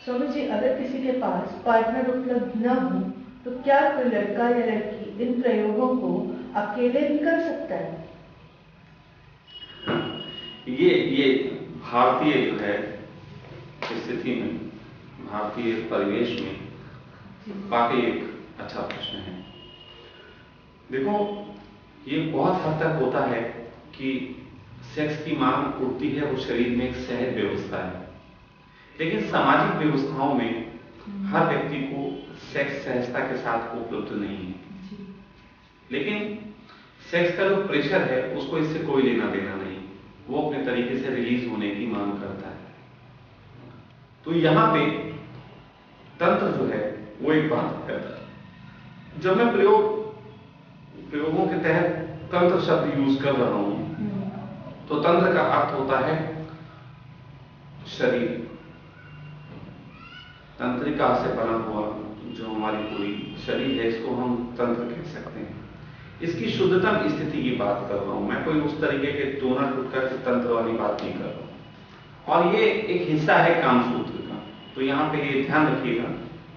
स्वामी जी, अगर किसी के पास पार्टनर उपलब्ध न हो तो क्या कोई लड़का या लड़की इन प्रयोगों को अकेले भी कर सकता है? ये भारतीय जो है स्थिति में, भारतीय परिवेश में वाकई एक अच्छा प्रश्न है। देखो, ये बहुत हद तक होता है कि सेक्स की मांग उठती है, वो शरीर में एक सहज व्यवस्था है। लेकिन सामाजिक व्यवस्थाओं में हर व्यक्ति को सेक्स सहजता के साथ उपलब्ध नहीं है। लेकिन सेक्स का जो प्रेशर है उसको इससे कोई लेना देना नहीं, वो अपने तरीके से रिलीज होने की मांग करता है। तो यहां पे तंत्र जो है वो एक बात करता है। जब मैं प्रयोगों के तहत तंत्र शब्द यूज कर रहा हूं तो तंत्र का अर्थ होता है शरीर, तंत्रिका से बना हुआ जो हमारी पूरी शरीर है, इसको हम तंत्र कह सकते हैं। इसकी शुद्धतम स्थिति की बात कर रहा हूं मैं, कोई उस तरीके के टोना टुटका के तंत्र वाली बात नहीं कर रहा हूं। और ये एक हिस्सा है कामसूत्र का, तो यहां पे ये ध्यान रखिएगा,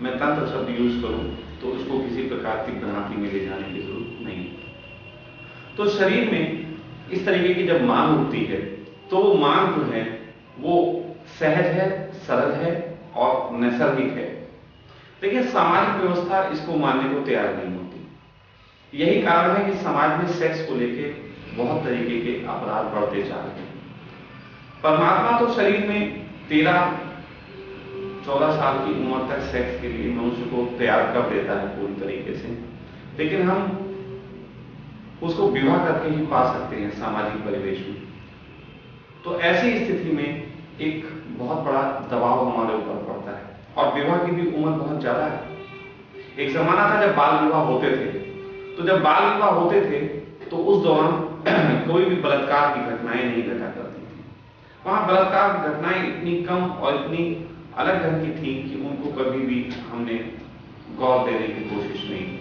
मैं तंत्र शब्द यूज करूं तो उसको किसी प्रकार की भ्रांति में ले जाने की जरूरत नहीं। तो शरीर में इस तरीके की जब मांग उठती है तो वो मांग जो है वो सहज है, सरल है और नैसर्गिक है। लेकिन सामाजिक व्यवस्था इसको मानने को तैयार नहीं होती। यही कारण है कि समाज में सेक्स को लेके बहुत तरीके के अपराध बढ़ते जा रहे हैं। परमात्मा तो शरीर में 13-14 साल की उम्र तक सेक्स के लिए मनुष्य को तैयार कर देता है पूरी तरीके से, लेकिन हम उसको विवाह करके ही पा सकते हैं सामाजिक परिवेश में। तो ऐसी स्थिति में एक बहुत बड़ा दबाव हमारे ऊपर पड़ता है और विवाह की भी उम्र बहुत ज्यादा है। एक जमाना था जब बाल विवाह होते थे, तो जब बाल विवाह होते थे तो उस दौरान कोई भी बलात्कार की घटनाएं नहीं घटा करती थी। वहां बलात्कार की घटनाएं इतनी कम और इतनी अलग ढंग की थी कि उनको कभी भी हमने गौर देने की कोशिश नहीं की।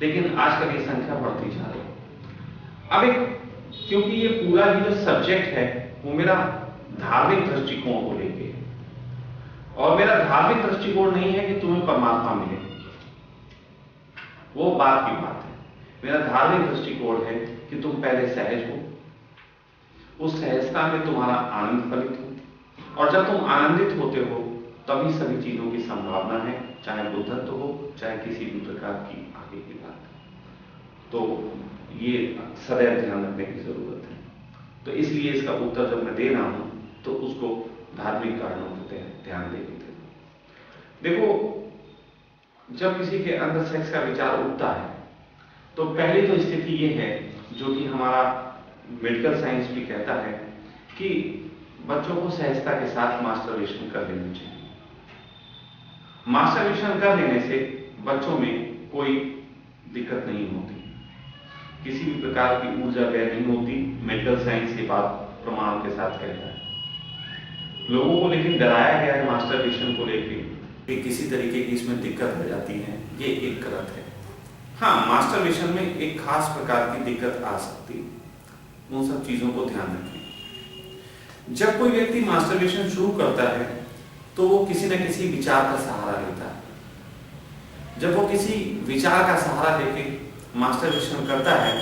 लेकिन आजकल ये संख्या बढ़ती जा रही है। अब एक, क्योंकि ये पूरा ही जो सब्जेक्ट है वो मेरा धार्मिक दृष्टिकोण को लेके है, और मेरा धार्मिक दृष्टिकोण नहीं है कि तुम्हें परमात्मा मिले, वो बात की बात है। मेरा धार्मिक दृष्टिकोण है कि तुम पहले सहज हो, उस सहजता में तुम्हारा आनंद फलित हो, और जब तुम आनंदित होते हो तभी सभी चीजों की संभावना है, चाहे बुद्धत्व हो चाहे किसी भी प्रकार की आगे की बात। तो ये सदैव ध्यान रखने की जरूरत है। तो इसलिए इसका उत्तर जब मैं दे रहा हूं तो उसको धार्मिक कारणों के तहत ध्यान देके दे। देखो, जब किसी के अंदर सेक्स का विचार उठता है तो पहली तो स्थिति ये है, जो कि हमारा मेडिकल साइंस भी कहता है, कि बच्चों को सहजता के साथ मास्टरबेशन कर लेना चाहिए। मास्टरबेशन कर लेने से बच्चों में कोई दिक्कत नहीं होती, किसी भी प्रकार की ऊर्जा व्यय नहीं होती। मेडिकल साइंस ये बात प्रमाण के साथ कहता है। लोगों को लेकिन डराया गया है मास्टरबेशन को लेकर कि किसी तरीके की इसमें दिक्कत हो जाती है, ये एक गलत है। हाँ, मास्टरबेशन में एक खास प्रकार की दिक्कत आ सकती है, उन सब चीजों को ध्यान रखें। जब कोई व्यक्ति मास्टरबेशन शुरू करता है तो वो किसी न किसी विचार का सहारा लेता है। जब वो किसी विचार का सहारा लेके मास्टरबेशन करता है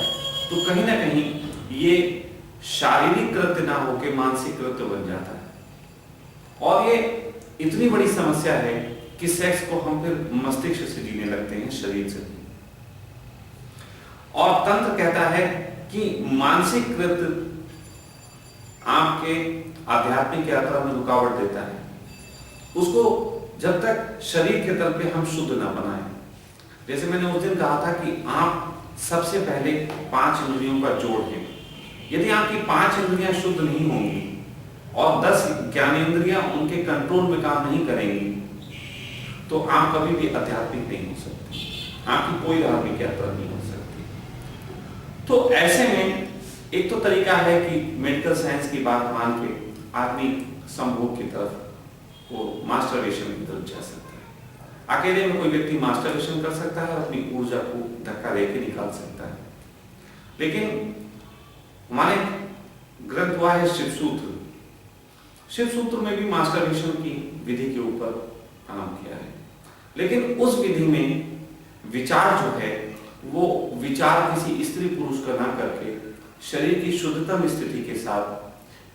तो कहीं ना कहीं ये शारीरिक कृत्य ना होकर मानसिक कृत्य बन जाता है, और ये इतनी बड़ी समस्या है कि सेक्स को हम फिर मस्तिष्क से जीने लगते हैं, शरीर से। और तंत्र कहता है कि मानसिक कृत्य आपके आध्यात्मिक यात्रा में रुकावट देता है। उसको जब तक शरीर के तल पे हम शुद्ध ना बनाए, जैसे मैंने उस दिन कहा था कि आप सबसे पहले 5 इंद्रियों का जोड़ है। यदि आपकी 5 इंद्रियां शुद्ध नहीं होंगी और 10 ज्ञानेंद्रियां उनके कंट्रोल में काम नहीं करेंगी तो आप कभी भी आध्यात्मिक नहीं हो सकते, आपकी कोई धार्मिक यात्रा नहीं हो सकती। तो ऐसे में एक तो तरीका है कि मेडिकल साइंस की बात मान के आदमी संभोग की तरफ, वो मास्टरबेशन की तरफ जा सकता है। अकेले में कोई व्यक्ति मास्टरबेशन कर सकता है, अपनी ऊर्जा को धक्का देके निकाल सकता है। लेकिन हमारे ग्रंथ हुआ है शिवसूत्र, शिव सूत्र में भी मास्टरबेशन की विधि के ऊपर काम किया है, लेकिन उस विधि में विचार जो है वो विचार किसी स्त्री पुरुष का ना करके शरीर की शुद्धतम स्थिति के साथ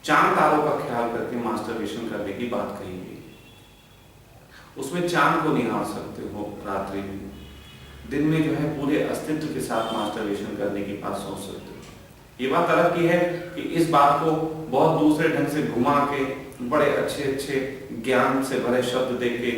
चांद तारों का ख्याल करके मास्टरबेशन करने की बात कही गई। उसमें चांद को निहार सकते हो रात्रि में, दिन में जो है पूरे अस्तित्व के साथ मास्टरबेशन करने की बात सोच सकते हो। ये बात अलग की है कि इस बात को बहुत दूसरे ढंग से घुमा के बड़े अच्छे अच्छे ज्ञान से भरे शब्द देके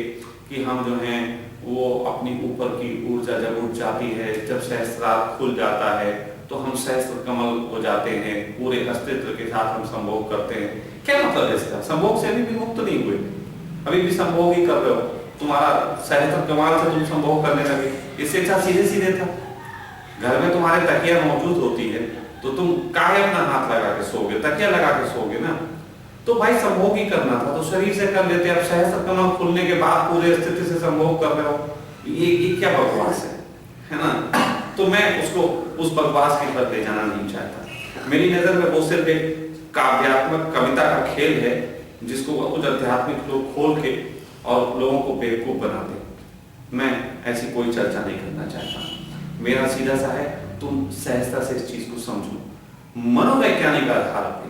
कि हम जो हैं वो अपनी ऊपर की ऊर्जा जब उठ जाती है, जब सहस्त्रार खुल जाता है तो हम सहस्त्र कमल हो जाते हैं, पूरे अस्तित्व के साथ हम संभोग करते हैं। क्या मतलब है इसका? संभोग से अभी भी मुक्त नहीं हुए, अभी भी संभोग ही कर रहे हो। तुम्हारा सहस्त्र कमल से तुम संभोग करने लगे, इससे अच्छा सीधे सीधे था। घर में तुम्हारे तकिया मौजूद होती है तो तुम काहे अपना हाथ लगा के सोगे, तकिया लगा के सोगे ना। तो भाई संभोग ही करना था तो शरीर से कर लेते। अब सहस्त्र कमल खुलने के बाद पूरे स्थिति से संभोग कर रहे हो, ये क्या बकवास है ना? तो मैं उसको उस बकवास की तरफ ले जाना नहीं चाहता। मेरी नजर में वो सिर्फ एक काव्यात्मक कविता का खेल है जिसको कुछ आध्यात्मिक लोग खोल के और लोगों को बेवकूफ बनाते। मैं ऐसी कोई चर्चा नहीं करना चाहता। मेरा सीधा सा है, तुम सहजता से इस चीज को समझो। मनोवैज्ञानिक आधार पे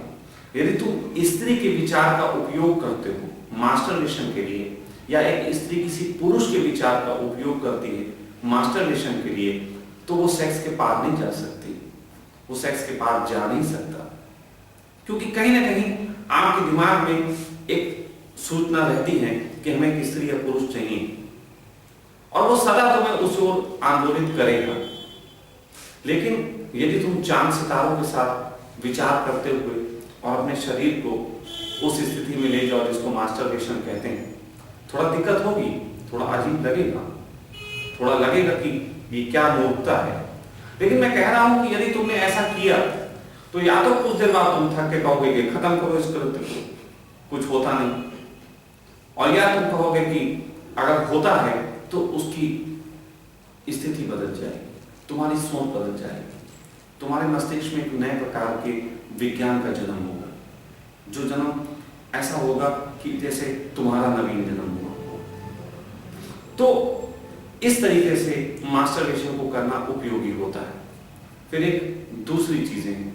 यदि तुम स्त्री के विचार का उपयोग करते हो मास्टरबेशन के लिए, या एक स्त्री किसी पुरुष के विचार का उपयोग करती है मास्टरबेशन के लिए, तो वो सेक्स के पार नहीं जा सकती, वो सेक्स के पार जा नहीं सकता। क्योंकि कहीं ना कहीं आपके दिमाग में एक सूचना रहती है कि हमें एक स्त्री या पुरुष चाहिए, और वो सदा तुम्हें उस ओर आंदोलित करेगा। लेकिन यदि तुम चांद सितारों के साथ विचार करते हुए और अपने शरीर को उस स्थिति में ले जाओ जिसको मास्टरबेशन कहते हैं, थोड़ा दिक्कत होगी, थोड़ा अजीब लगेगा, थोड़ा लगेगा कि ये क्या मूर्खता है। लेकिन मैं कह रहा हूं कि यदि तुमने ऐसा किया तो या तो कुछ देर बाद तुम थक के कहोगे कि खत्म करो इस कृत्य को, कुछ होता नहीं, और या तुम कहोगे कि अगर होता है तो उसकी स्थिति बदल जाएगी, तुम्हारी सोच बदल जाएगी, तुम्हारे मस्तिष्क में एक नए प्रकार के विज्ञान का जन्म होगा, जो जन्म ऐसा होगा कि जैसे तुम्हारा नवीन जन्म हुआ। तो इस तरीके से मास्टरबेशन को करना उपयोगी होता है। फिर एक दूसरी चीजें हैं,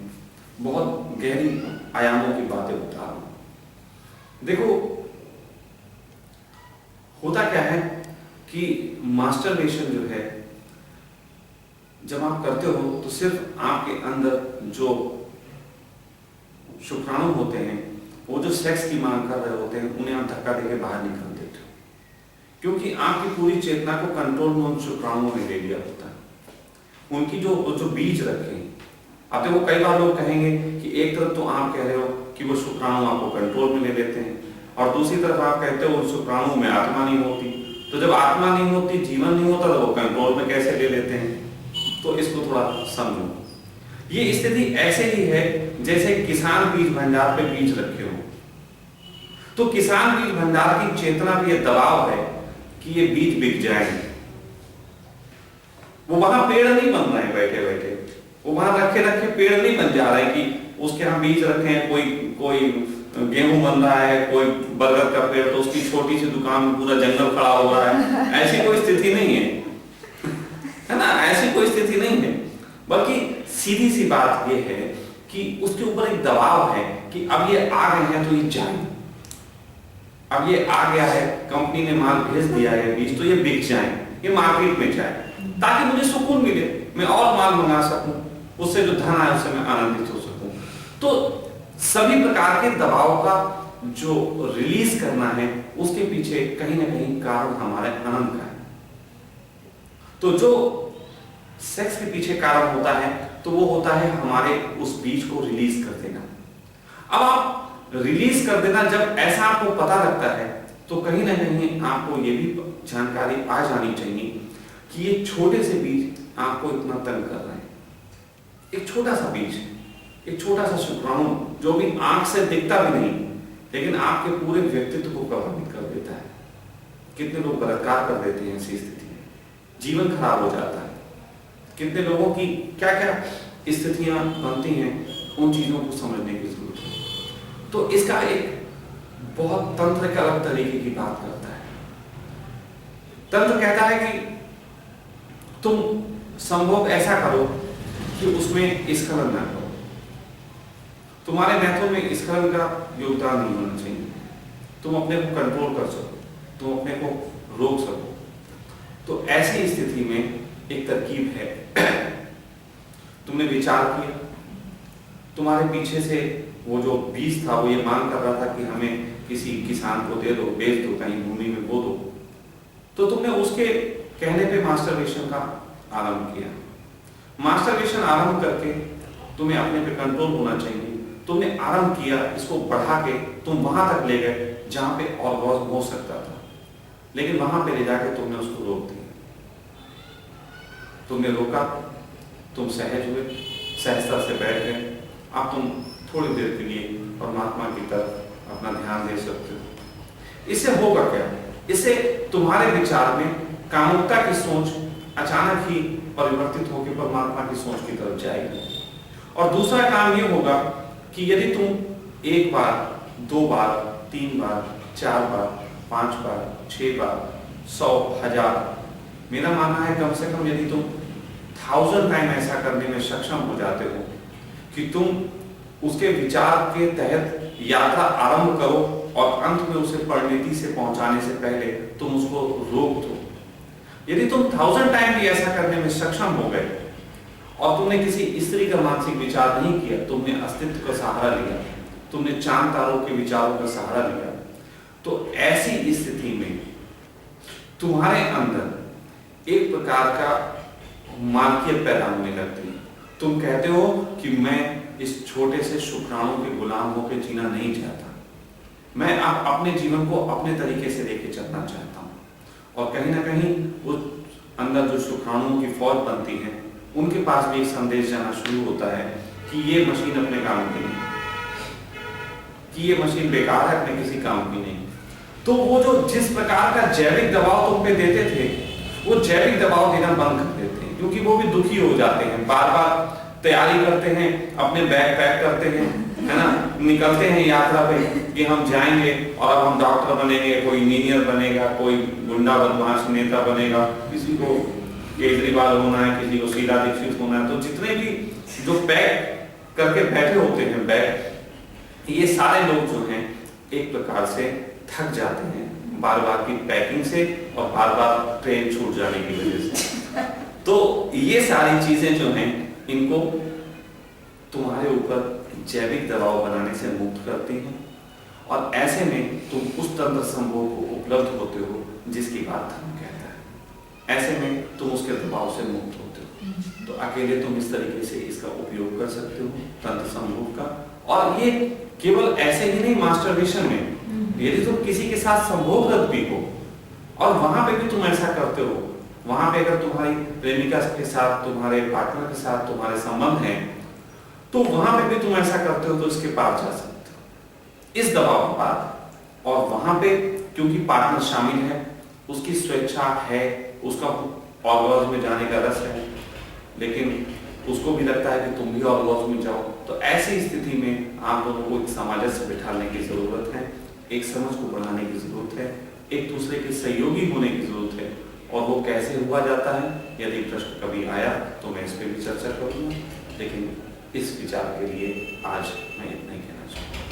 बहुत गहरी आयामों की बातें बता रहा हूं। देखो होता क्या है कि मास्टरबेशन जो है जब आप करते हो तो सिर्फ आपके अंदर जो शुक्राणु होते हैं, वो जो सेक्स की मांग कर रहे होते हैं, उन्हें आप धक्का देके बाहर निकाल देते हो, क्योंकि आपकी पूरी चेतना को कंट्रोल में उन शुक्राणुओं ने ले लिया होता है। उनकी जो बीज रखे हैं। अब देखो कई बार लोग कहेंगे कि एक तरफ तो आप कह रहे हो कि वो शुक्राणु आपको कंट्रोल में ले लेते हैं, और दूसरी तरफ आप कहते हो उन शुक्राणु में आत्मा नहीं होती। तो जब आत्मा नहीं होती, जीवन नहीं होता, तो वो कंट्रोल में कैसे ले लेते हैं? तो इसको थोड़ा समझो। ये स्थिति ऐसे ही है जैसे किसान बीज भंडार पे बीज रखे हो। तो किसान बीज भंडार की चेतना भी ये दबाव है कि ये बीज बिक जाएंगे। वो वहां पेड़ नहीं बन रहे हैं बैठे बैठे, वो वहां रखे रखे पेड़ नहीं बन जा रहे कि उसके यहाँ बीज रखे हैं, कोई गेहूं बन रहा है, कोई बरगद का पेड़, तो उसकी छोटी सी दुकान में पूरा जंगल खड़ा हो रहा है। ऐसी कोई स्थिति नहीं है ना, ऐसी कोई स्थिति नहीं है। बल्कि सीधी सी बात यह है कि उसके ऊपर एक दबाव है कि अब ये आ गए हैं तो ये जाए, अब ये आ गया है, कंपनी ने माल भेज दिया है बीज, तो ये बिक जाए, ये मार्केट में जाए, ताकि मुझे सुकून मिले, मैं और माल मंगा सकूं, उससे जो धन आए उससे मैं आनंदित हो सकूं। तो सभी प्रकार के दबाव का जो रिलीज करना है, उसके पीछे कहीं ना कहीं कारण हमारे आनंद का है। तो जो सेक्स के पीछे कारण होता है, तो वो होता है हमारे उस बीज को रिलीज कर देना। अब आप रिलीज कर देना, जब ऐसा आपको पता लगता है, तो कहीं ना कहीं आपको ये भी जानकारी आ जानी चाहिए कि ये छोटे से बीज आपको इतना तंग कर रहे हैं। एक छोटा सा बीज, एक छोटा सा शुक्राणु जो भी आंख से दिखता भी नहीं, लेकिन आपके पूरे व्यक्तित्व को प्रभावित कर देता है। कितने लोग बलात्कार कर देते हैं ऐसी स्थिति में, जीवन खराब हो जाता है। कितने लोगों की क्या क्या स्थितियां बनती हैं, उन चीजों को समझने की जरूरत है। तो इसका एक बहुत तंत्र के अलग तरीके की बात करता है। तंत्र कहता है कि तुम संभोग ऐसा करो कि उसमें स्खलन ना करो। तुम्हारे मैथुन में स्खलन का योगदान नहीं होना चाहिए। तुम अपने को कंट्रोल कर सको, तुम अपने को रोक सको। तो ऐसी स्थिति में एक तरकीब है। तुमने विचार किया, तुम्हारे पीछे से वो जो बीज था वो ये मांग कर रहा था कि हमें किसी किसान को दे दो, बेच दो, कहीं भूमि में बो दो। तो तुमने उसके कहने पे मास्टरबेशन का आरंभ किया। मास्टरबेशन आरंभ करके तुम्हें अपने पे कंट्रोल होना चाहिए। तुमने आरंभ किया, इसको बढ़ा के तुम वहां तक ले गए जहां पे ऑर्गेज्म हो सकता था, लेकिन वहां पे ले जाके तुमने उसको रोक दिया। तुमने रोका, तुम सहज हुए, सहजता से बैठ गए। अब तुम थोड़ी देर के लिए परमात्मा की तरफ अपना ध्यान दे सकते हो। इससे होगा क्या? इससे तुम्हारे विचार में कामुकता की सोच अचानक ही परिवर्तित होकर परमात्मा की सोच की तरफ जाएगी। और दूसरा काम ये होगा कि यदि तुम एक बार, 2 बार, 3 बार, 4 बार, 5 बार, 6 बार, 100, 1000, मेरा मानना है कम से कम यदि तुम 1000 टाइम ऐसा करने में सक्षम हो जाते हो कि तुम उसके विचार के तहत यात्रा आरंभ करो और अंत में उसे परिणति से पहुंचाने से पहले तुम उसको रोक दो। यदि तुम 1000 टाइम भी ऐसा करने में सक्षम हो गए और तुमने किसी स्त्री का मानसिक विचार नहीं किया, तुमने अस्तित्व का सहारा लिया, तुमने चांद तारों के विचारों का सहारा लिया, तो ऐसी स्थिति में तुम्हारे अंदर एक प्रकार का मालकियत पैदा होने लगती है। तुम कहते हो कि मैं इस छोटे से शुक्राणु के गुलाम होकर जीना नहीं चाहता, मैं अब अपने जीवन को अपने तरीके से लेके चलना चाहता हूँ। और कहीं ना कहीं उस अंदर जो शुक्राणुओं की फौज बनती है, उनके पास भी एक संदेश जाना शुरू होता है कि ये मशीन अपने काम की नहीं, कि ये मशीन बेकार है, अपने किसी काम की नहीं। तो वो जो जिस प्रकार का जैविक दबाव तुम पे देते थे, वो जैविक दबाव देना बंद कर देते हैं, क्योंकि वो भी दुखी हो जाते हैं। बार बार तैयारी करते हैं, अपने बैग पैक करते हैं, है ना, निकलते हैं यात्रा पे कि हम जाएंगे और अब हम डॉक्टर बनेंगे, कोई इंजीनियर बनेगा, कोई गुंडा बदमाश नेता बनेगा, किसी को केजरीवाल होना है, किसी को शीला दीक्षित होना है। तो जितने भी जो पैक करके बैठे होते हैं बैग, ये सारे लोग जो हैं एक प्रकार से थक जाते हैं बार बार की पैकिंग से और बार बार ट्रेन छूट जाने की वजह से। तो ये सारी चीजें जो हैं, इनको तुम्हारे ऊपर जैविक दबाव बनाने से मुक्त करती हैं और ऐसे में तुम उस तंत्र संभोग को उपलब्ध होते हो जिसकी बात धर्म कहता है। ऐसे में तुम उसके दबाव से मुक्त होते हो। तो अकेले तुम इस तरीके से इसका उपयोग कर सकते हो तंत्र संभोग का। और ये केवल ऐसे ही नहीं, मास्टरबेशन में यदि तुम किसी के साथ संभोगरत भी हो और वहां पे भी तुम ऐसा करते हो, वहां पे अगर तुम्हारी प्रेमिका के साथ, तुम्हारे पार्टनर के साथ तुम्हारे संबंध हैं, तो वहां पे भी तुम ऐसा करते हो तो इसके पार जा सकते हो, इस दबाव के पार। और वहां पे क्योंकि पार्टनर शामिल है, उसकी स्वेच्छा है, उसका ऑर्गेज्म में जाने का रस है, लेकिन उसको भी लगता है कि तुम भी ऑर्गेज्म में जाओ। तो ऐसी स्थिति में आप लोगों को एक सामंजस्य बिठाने की जरूरत है, एक समझ को बढ़ाने की जरूरत है, एक दूसरे के सहयोगी होने की जरूरत है। और वो कैसे हुआ जाता है, यदि प्रश्न कभी आया तो मैं इस पर भी चर्चा करूंगा, लेकिन इस विचार के लिए आज मैं इतना ही कहना चाहूँगा।